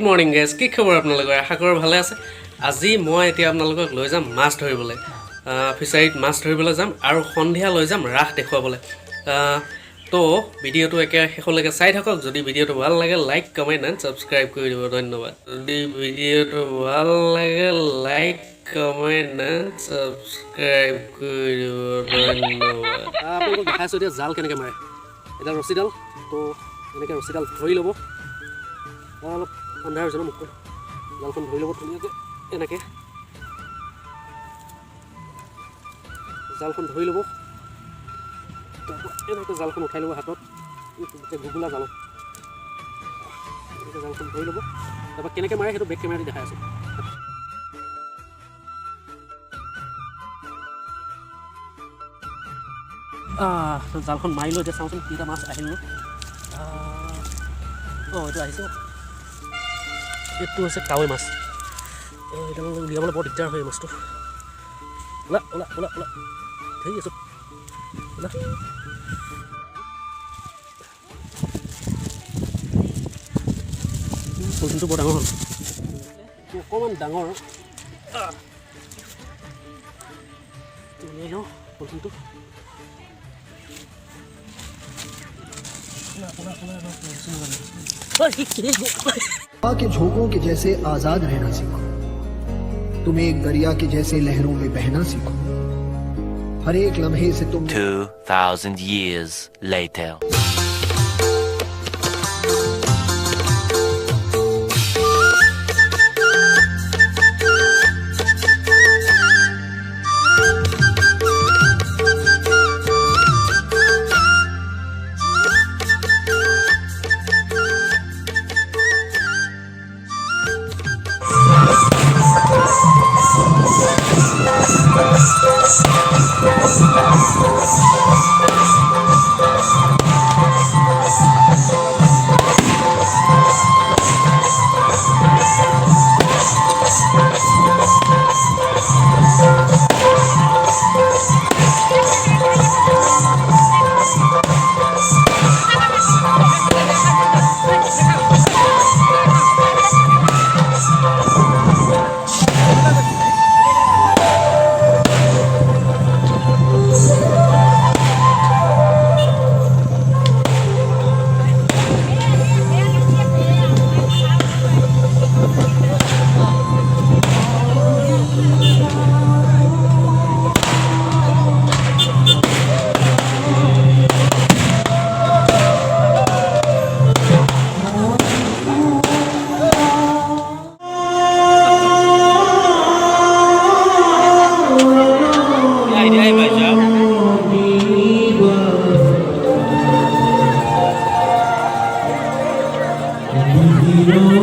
morning guys কি খবৰ আপোনালোকৰ আশা কৰোঁ ভালে আছে আজি মই এতিয়া আপোনালোকক লৈ যাম মাছ ধৰিবলৈ ফিচাৰীত মাছ ধৰিবলৈ যাম আৰু সন্ধিয়া লৈ যাম ৰাস দেখুৱাবলৈ তো ভিডিঅ'টো একে শেষলৈকে চাই থাকক যদি ভিডিঅ'টো ভাল লাগে লাইক কমেণ্ট এণ্ড ছাবস্ক্ৰাইব কৰি দিব ধন্যবাদ যদি ভিডিঅ'টো ভাল লাগে লাইক কমেণ্ট এণ্ড ছাবস্ক্ৰাইব কৰি দিব ধন্যবাদ আপোনালোকক দেখাইছোঁ এতিয়া জাল কেনেকৈ মাৰে এতিয়া ৰছীডাল তো এনেকৈ ৰছীডাল ধৰি ল'ব অলপ আন্ধাৰ হৈছে ন মুখখন জালখন ধৰি ল'ব ধুনীয়াকৈ এনেকৈ জালখন ধৰি ল'ব এনেকৈ জালখন উঠাই ল'ব হাতত গুগুলা জালত এনেকৈ জালখন ধৰি ল'ব তাৰপৰা কেনেকৈ মাৰে সেইটো বেক কেমেৰা দি দেখাই আছোঁ জালখন মাৰিলোঁ এতিয়া চাওঁচোন কেইটা মাছ আহিল ন এইটো আহিছে এইটো হৈছে কাৱৈ মাছ এইডাল উলিয়াবলৈ বৰ দিগদাৰ হয় মাছটো ওলা ওলা ওলা ওলা ধৰি আছোঁ ওলা পলিথিনটো বৰ ডাঙৰ হ'ল অকণমান ডাঙৰ উলিয়াই লওঁ পলিথিনটো के झोंकों के जैसे आजाद रहना सीखो तुम एक दरिया के जैसे लहरों में बहना सीखो हर एक लम्हे से तुम 2000 years later you